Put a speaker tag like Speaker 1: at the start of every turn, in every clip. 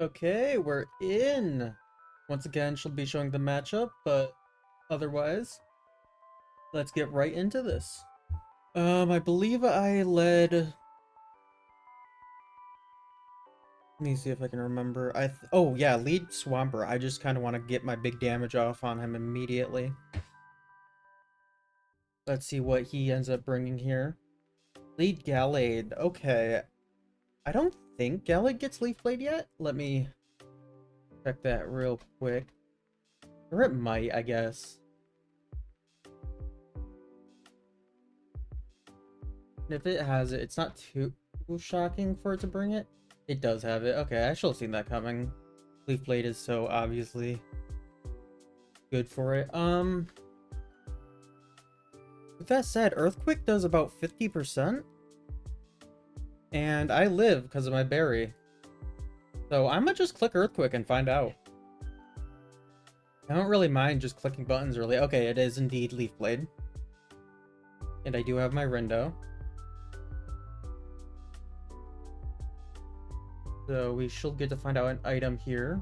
Speaker 1: Okay, we're in. Once again, she'll be showing the matchup, but otherwise, let's get right into this. I believe I led. Let me see if I can remember. Oh yeah, lead Swamper. I just kind of want to get my big damage off on him immediately. Let's see what he ends up bringing here. Lead Gallade. Okay, I don't think Gallade gets Leaf Blade yet. Let me check that real quick. Or it might, I guess. If it has it, it's not too shocking for it to bring it. It does have it. Okay, I should have seen that coming. Leaf Blade is so obviously good for it. With that said, Earthquake does about 50%. And I live because of my berry. So I'm gonna just click Earthquake and find out. I don't really mind just clicking buttons really. Okay, it is indeed Leaf Blade. And I do have my Rindo. So we should get to find out an item here.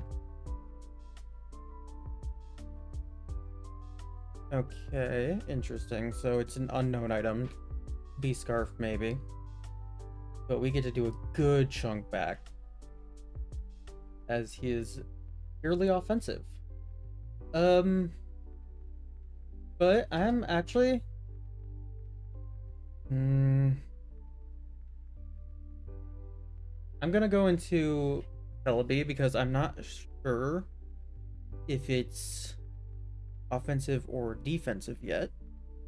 Speaker 1: Okay, interesting. So it's an unknown item. Bee Scarf, maybe. But we get to do a good chunk back. As he is purely offensive. But I'm actually... I'm gonna go into Celebi because I'm not sure if it's offensive or defensive yet.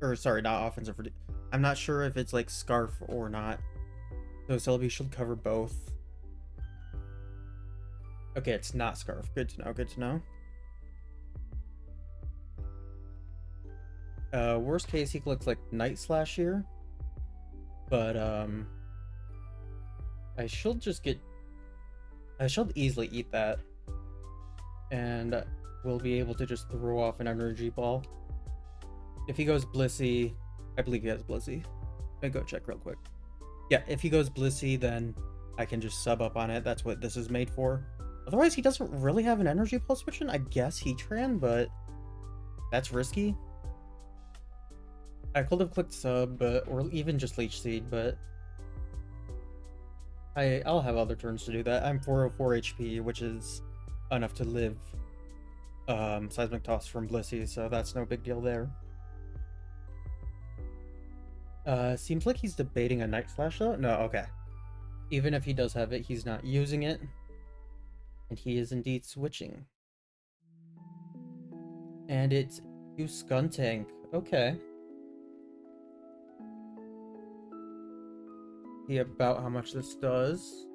Speaker 1: Or sorry, not offensive or I'm not sure if it's like Scarf or not. So Celebi should cover both. Okay, it's not Scarf. Good to know, good to know. Worst case, he looks like Night Slash here. But, I should easily eat that. And we'll be able to just throw off an energy ball. If he goes Blissey, I believe he has Blissey. Let me go check real quick. Yeah, if he goes Blissey, then I can just sub up on it. That's what this is made for. Otherwise, he doesn't really have an energy ball switch in. I guess Heatran, but that's risky. I could have clicked sub, or even just Leech Seed, but I'll have other turns to do that. I'm 404 HP, which is enough to live Seismic Toss from Blissey, so that's no big deal there. Seems like he's debating a Night Slash though. No, okay. Even if he does have it, he's not using it. And he is indeed switching. And it's to Skuntank. Okay. See about how much this does.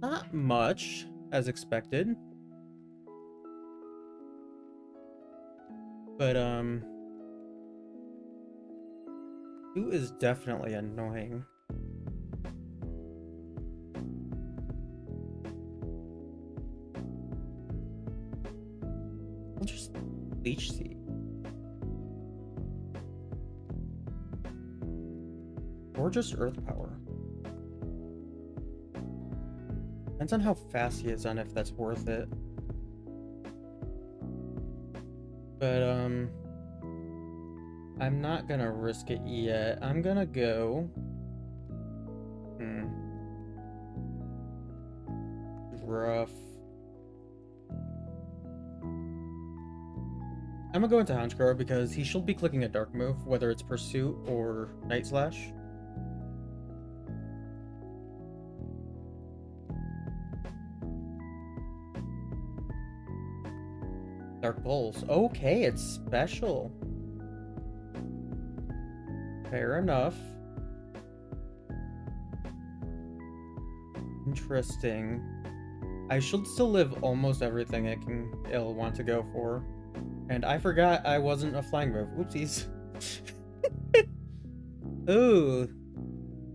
Speaker 1: Not much, as expected. But, 2 is definitely annoying. I'll just Leech Seed. Or just Earth Power. Depends on how fast he is on if that's worth it. But, I'm not gonna risk it yet. I'm gonna go... Rough. I'm gonna go into Honchkrow because he should be clicking a Dark move, whether it's Pursuit or Night Slash. Dark Pulse. Okay, it's special. Fair enough. Interesting. I should still live almost everything it'll want to go for. And I forgot I wasn't a flying move. Oopsies. Ooh.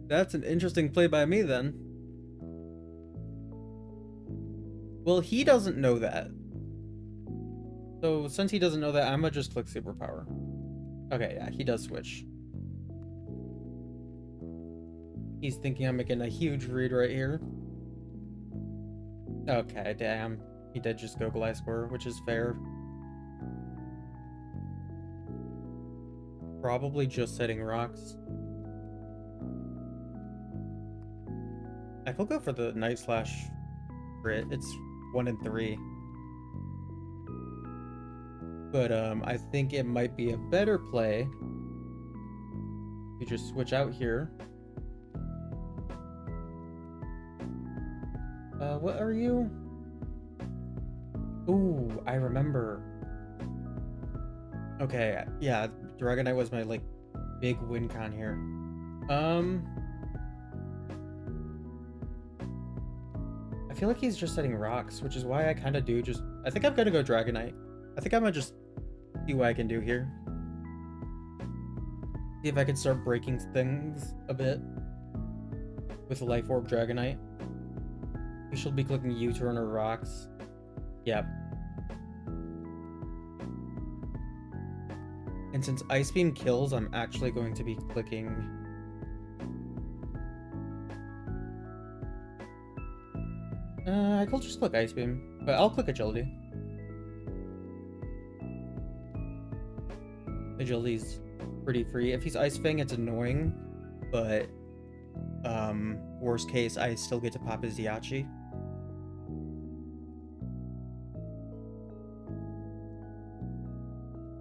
Speaker 1: That's an interesting play by me then. Well, he doesn't know that. So since he doesn't know that, I'm gonna just click Superpower. Okay, yeah, he does switch. He's thinking I'm making a huge read right here. Okay, damn. He did just go Gliscor, which is fair. Probably just setting rocks. I could go for the Night Slash crit. It's 1 in 3. But I think it might be a better play. You just switch out here. What are you? Ooh, I remember. Okay, yeah, Dragonite was my like big win con here. I feel like he's just setting rocks, which is why I kind of do just. I think I'm gonna go Dragonite. I think I'm gonna just see what I can do here. See if I can start breaking things a bit with Life Orb Dragonite. You should be clicking U-turn or rocks. Yep. And since Ice Beam kills, I'm actually going to be clicking. I could just click Ice Beam, but I'll click Agility. Agility's pretty free. If he's Ice Fang, it's annoying, but worst case, I still get to pop his Yachi.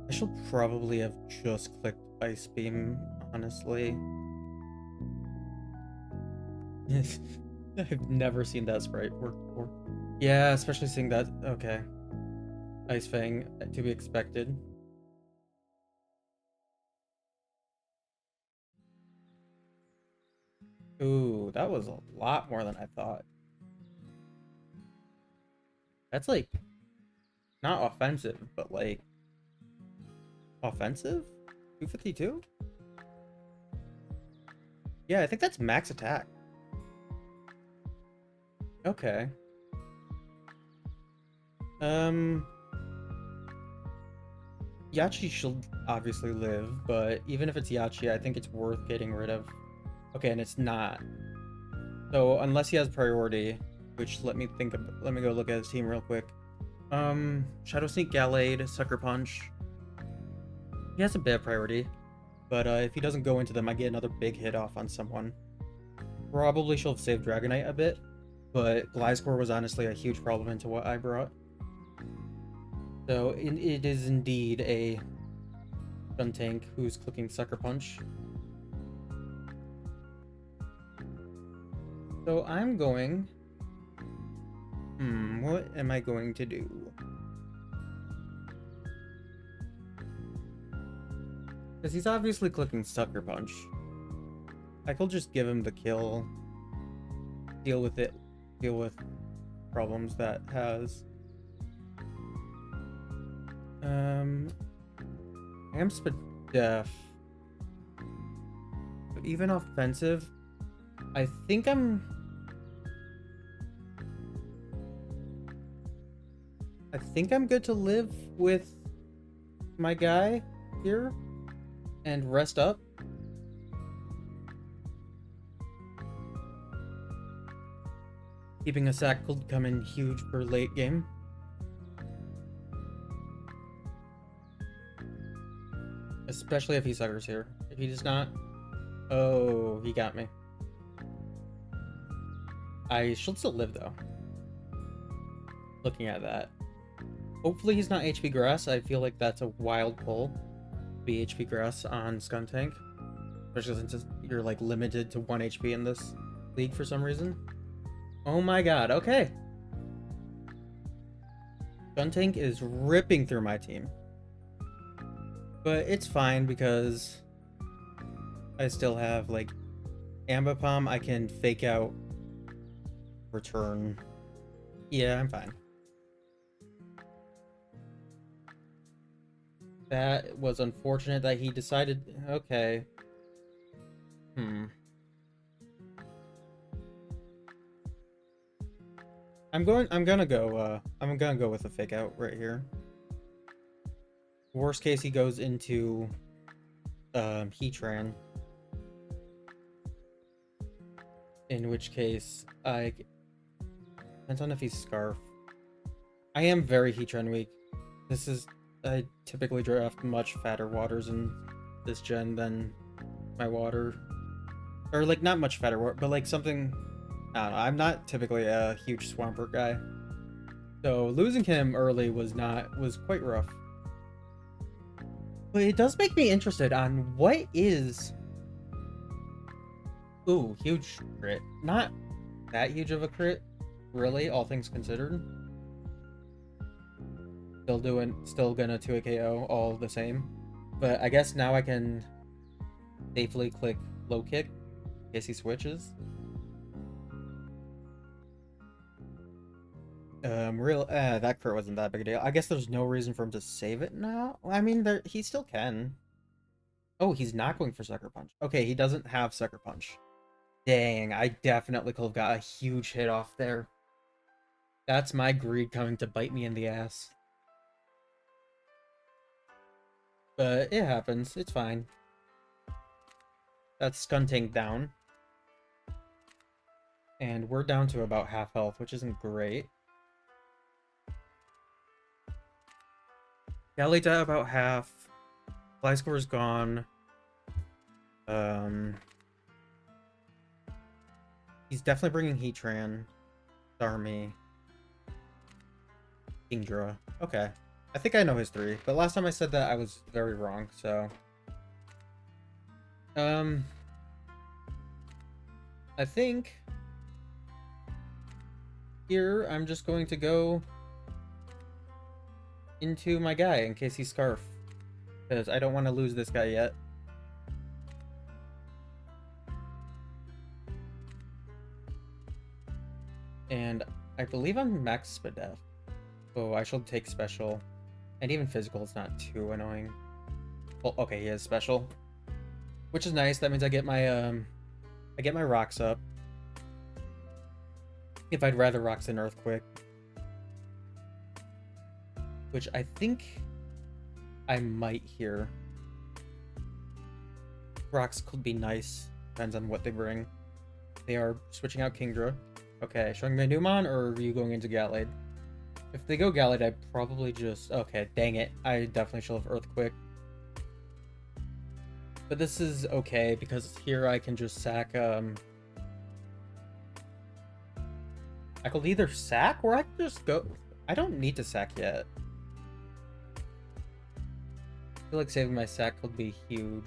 Speaker 1: I should probably have just clicked Ice Beam, honestly. I've never seen that sprite work before. Yeah, especially seeing that. Okay. Ice Fang, to be expected. Ooh, that was a lot more than I thought. That's like not offensive, but like offensive? 252? Yeah, I think that's max attack. Okay. Yachi should obviously live, but even if it's Yachi, I think it's worth getting rid of. Okay, and it's not. So unless he has priority, which let me go look at his team real quick. Shadow Sneak, Gallade, Sucker Punch. He has a bit of priority, but if he doesn't go into them, I get another big hit off on someone. Probably should have saved Dragonite a bit, but Gliscor was honestly a huge problem into what I brought. So it is indeed a Skuntank who's clicking Sucker Punch. So I'm going... what am I going to do? Because he's obviously clicking Sucker Punch. I could just give him the kill. Deal with it. Deal with problems that has. Amspadef. But even offensive, I think I'm good to live with my guy here and rest up. Keeping a sack could come in huge for late game. Especially if he suckers here. If he does not... Oh, he got me. I should still live, though. Looking at that. Hopefully he's not HP Grass. I feel like that's a wild pull. Be HP Grass on Skuntank. Especially since you're, like, limited to 1 HP in this league for some reason. Oh my god, okay. Skuntank is ripping through my team. But it's fine because I still have, like, Ambipom. I can fake out return. Yeah, I'm fine. That was unfortunate that he decided... Okay. I'm gonna go with a fake out right here. Worst case, he goes into Heatran. In which case, Depends on if he's Scarf. I am very Heatran weak. I typically draft much fatter waters in this gen than my water. Or, like, not much fatter water, but, like, something... I don't know. I'm not typically a huge Swampert guy. So, losing him early was quite rough. But it does make me interested on what is... Ooh, huge crit. Not that huge of a crit, really, all things considered. Still gonna 2 KO all the same. But I guess now I can safely click low kick in case he switches. That crit wasn't that big a deal. I guess there's no reason for him to save it now. I mean, he still can. Oh, he's not going for Sucker Punch. Okay, he doesn't have Sucker Punch. Dang, I definitely could have got a huge hit off there. That's my greed coming to bite me in the ass. But it happens. It's fine. That's Skuntank down. And we're down to about half health, which isn't great. Galley's at about half. Fly score's gone. He's definitely bringing Heatran, Starmie, Kingdra. Okay. I think I know his 3, but last time I said that I was very wrong, so... I think... Here, I'm just going to go... into my guy, in case he's Scarf. Because I don't want to lose this guy yet. And I believe I'm max Spadef. So I shall take special. And even physical is not too annoying. Well, okay, he has special. Which is nice. That means I get my rocks up. If I'd rather rocks than Earthquake. Which I think I might here. Rocks could be nice. Depends on what they bring. They are switching out Kingdra. Okay, showing me Numon, or are you going into Gallade? If they go Gallade, I probably just... Okay, dang it. I definitely should have Earthquake. But this is okay, because here I can just sack... I could either sack, or I could just go... I don't need to sack yet. I feel like saving my sack would be huge.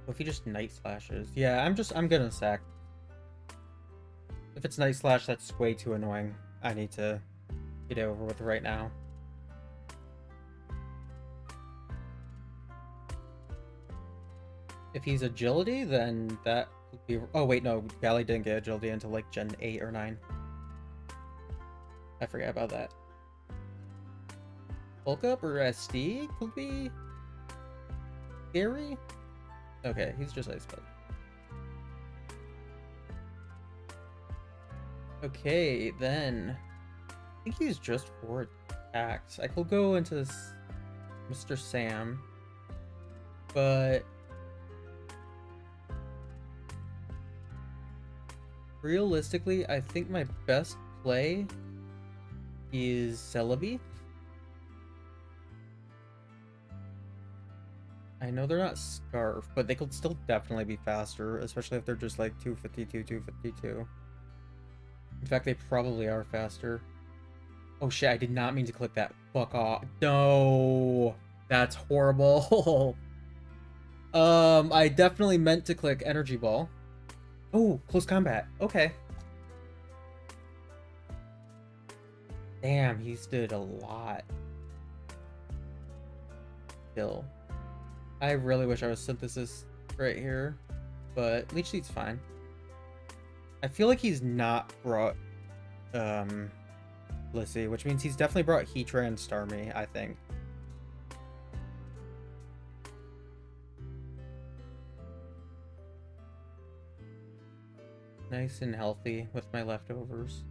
Speaker 1: What if he just Night Slashes? Yeah, I'm gonna sack. If it's Night Slash, that's way too annoying. I need to get it over with right now. If he's Agility, then that would be... Oh, wait, no. Galley didn't get Agility until, like, Gen 8 or 9. I forgot about that. Bulk Up or SD could be... scary? Okay, he's just Ice Bud. Okay, then... I think he's just 4 attacks. I could go into Mr. Sam. But... realistically, I think my best play is Celebi. I know they're not Scarf, but they could still definitely be faster, especially if they're just like 252, 252. In fact, they probably are faster. Oh shit, I did not mean to click that. Fuck off. No! That's horrible. I definitely meant to click Energy Ball. Oh, close combat. Okay. Damn, he's did a lot. Still. I really wish I was Synthesis right here, but Leech Seed's fine. I feel like he's not brought Blissey, which means he's definitely brought Heatran and Starmie, I think. Nice and healthy with my leftovers.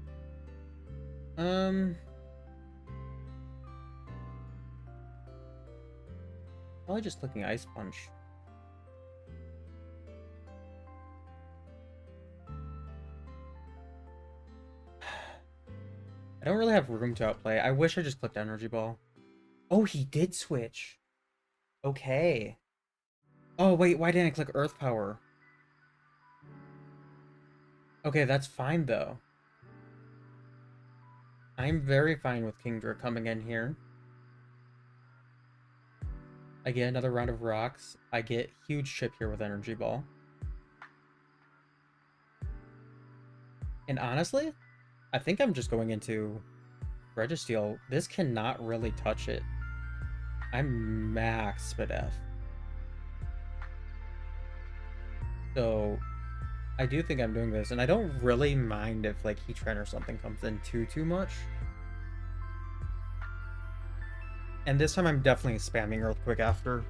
Speaker 1: Well, Probably just clicking Ice Punch. I don't really have room to outplay. I wish I just clicked Energy Ball. Oh, he did switch. Okay. Oh, wait, why didn't I click Earth Power? Okay, that's fine, though. I'm very fine with Kingdra coming in here. I get another round of rocks. I get huge chip here with Energy Ball. And honestly, I think I'm just going into Registeel. This cannot really touch it. I'm max Spadef. So I do think I'm doing this, and I don't really mind if like Heatran or something comes in too much. And this time I'm definitely spamming Earthquake after,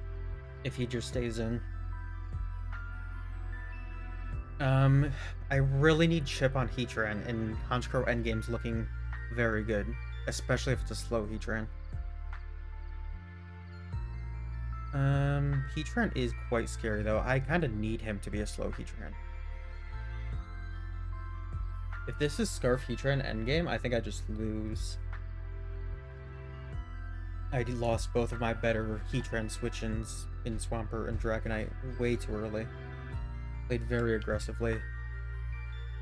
Speaker 1: if he just stays in. I really need chip on Heatran, and Honchkrow endgame's looking very good, especially if it's a slow Heatran. Heatran is quite scary though. I kind of need him to be a slow Heatran. If this is Scarf Heatran endgame, I think I just lose. I lost both of my better Heatran switch-ins in Swampert and Dragonite way too early. Played very aggressively.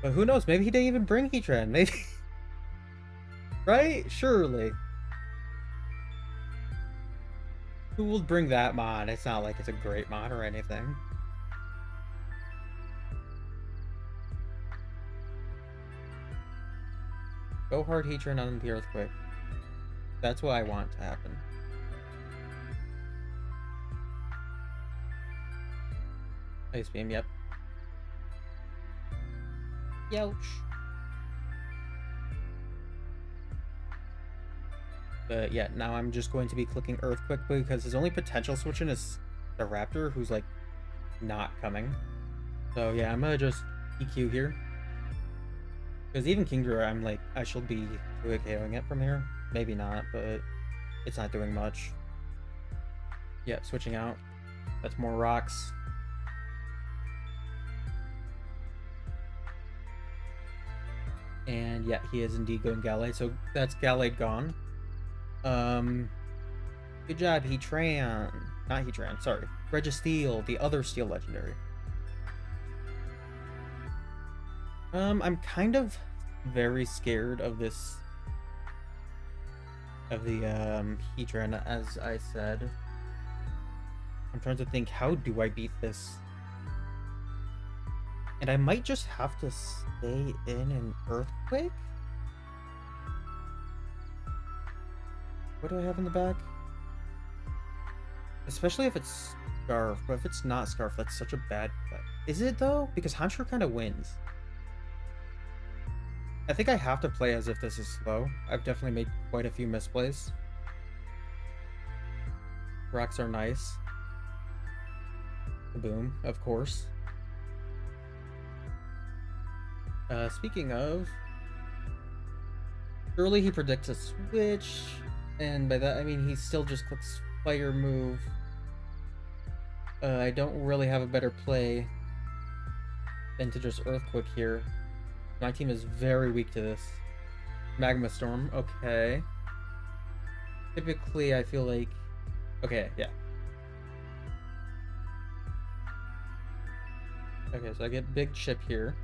Speaker 1: But who knows, maybe he didn't even bring Heatran, maybe... Right? Surely. Who will bring that mod? It's not like it's a great mod or anything. Go hard Heatran on the Earthquake. That's what I want to happen. Ice Beam, yep. Youch. But yeah, now I'm just going to be clicking Earthquake because his only potential switching is the Raptor, who's like not coming. So yeah, I'm gonna just EQ here. Because even Kingdra, I'm like, I should be 2KOing it from here. Maybe not, but it's not doing much. Yeah, switching out. That's more rocks. And yeah, he is indeed going Gallade, so that's Gallade gone. Good job, Heatran. Not Heatran, sorry. Registeel, the other Steel Legendary. I'm kind of very scared of this... of the, Heatran, as I said. I'm trying to think, how do I beat this? And I might just have to stay in an Earthquake? What do I have in the back? Especially if it's Scarf, but if it's not Scarf, that's such a bad play. Is it though? Because Hansher kind of wins. I think I have to play as if this is slow. I've definitely made quite a few misplays. Rocks are nice. Boom, of course. Speaking of, early he predicts a switch, and by that I mean he still just clicks Fire move. I don't really have a better play than to just Earthquake here. My team is very weak to this. Magma Storm, okay. Typically, I feel like... Okay, yeah. Okay, so I get big chip here.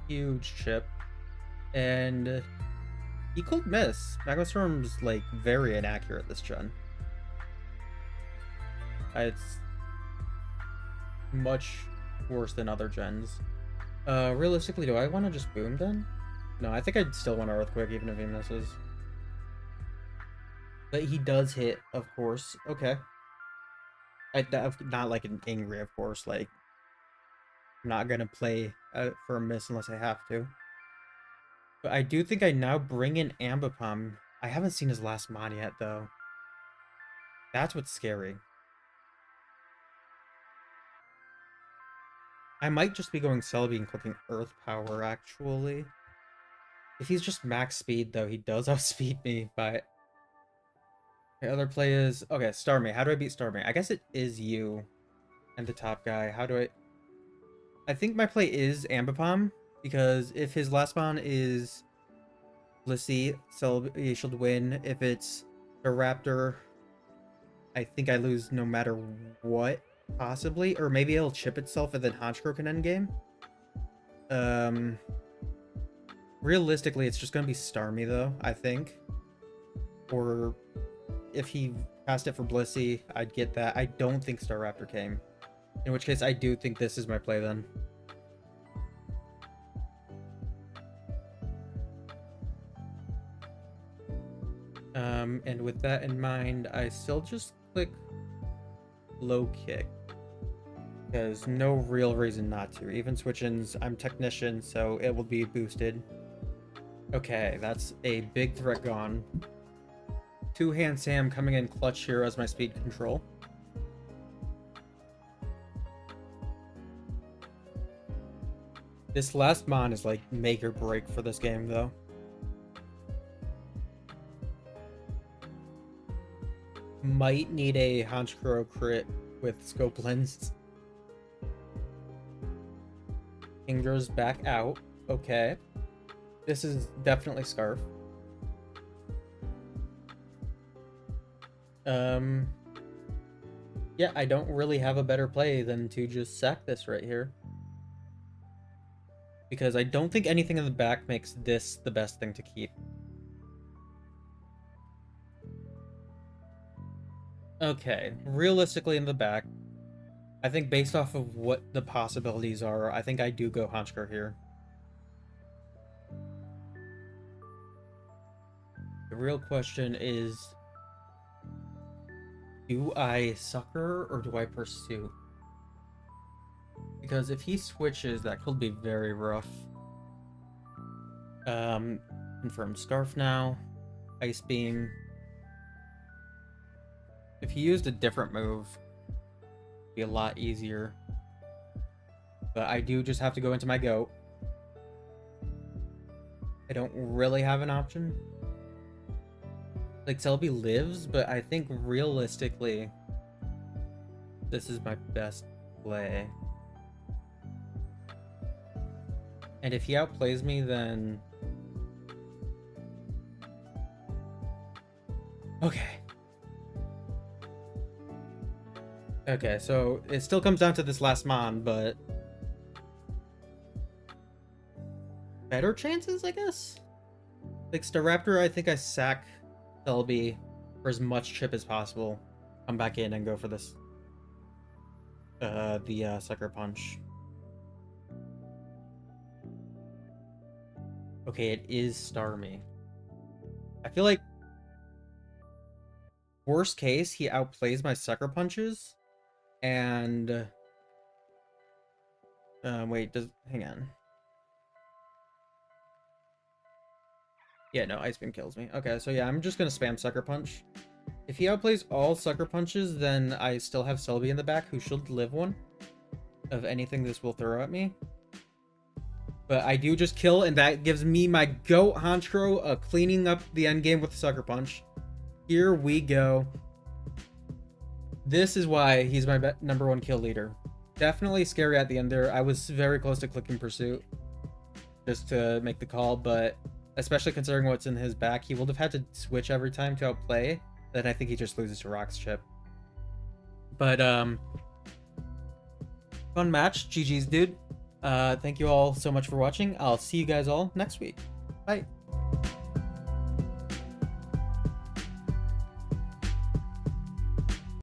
Speaker 1: Huge chip. And he could miss. Magma Storm's like very inaccurate this gen. It's much worse than other gens. Realistically, do I want to just boom then? No, I think I'd still want to Earthquake even if he misses. But he does hit, of course. Okay. Not like an angry, of course. Like, I'm not gonna play for a miss unless I have to. But I do think I now bring in Ambipom. I haven't seen his last mod yet, though. That's what's scary. I might just be going Celebi and clicking Earth Power, actually. If he's just max speed, though, he does outspeed me, but... Okay, other play is... Okay, Starmie. How do I beat Starmie? I guess it is you and the top guy. How do I... I think my play is Ambipom, because if his last spawn is Blissey, Celebi should win. If it's a Raptor, I think I lose no matter what, possibly. Or maybe it'll chip itself and then Honchkrow can end game. Realistically, it's just going to be Starmie, though, I think. Or if he cast it for Blissey, I'd get that. I don't think Staraptor came. In which case, I do think this is my play, then. And with that in mind, I still just click low kick. Because no real reason not to. Even switch-ins, I'm Technician, so it will be boosted. Okay, that's a big threat gone. Two-hand Sam coming in clutch here as my speed control. This last mon is like make or break for this game, though. Might need a Honchkrow crit with scope lens. Ingra's back out. Okay. This is definitely Scarf. Yeah, I don't really have a better play than to just sack this right here. Because I don't think anything in the back makes this the best thing to keep. Okay, realistically in the back, I think based off of what the possibilities are, I think I do go Honchkrow here. The real question is, do I Sucker or do I Pursue? Because if he switches, that could be very rough. Confirm Scarf now. Ice Beam. If he used a different move, it'd be a lot easier. But I do just have to go into my goat. I don't really have an option. Like, Celebi lives, but I think realistically, this is my best play. And if he outplays me, then... Okay. Okay, so it still comes down to this last mon, but... better chances, I guess? Like, Staraptor, I think I sack Celebi for as much chip as possible. Come back in and go for this. The Sucker Punch. Okay, it is Starmie. I feel like... worst case, he outplays my Sucker Punches. And... wait, hang on. Yeah, no, Ice Beam kills me. Okay, so yeah, I'm just gonna spam Sucker Punch. If he outplays all Sucker Punches, then I still have Celebi in the back, who should live one of anything this will throw at me. But I do just kill, and that gives me my GOAT Honchkrow cleaning up the endgame with the Sucker Punch. Here we go. This is why he's my #1 kill leader. Definitely scary at the end there. I was very close to clicking Pursuit just to make the call, but especially considering what's in his back, he would have had to switch every time to outplay. Then I think he just loses to Rock's chip. But fun match. GG's, dude. Thank you all so much for watching. I'll see you guys all next week. Bye.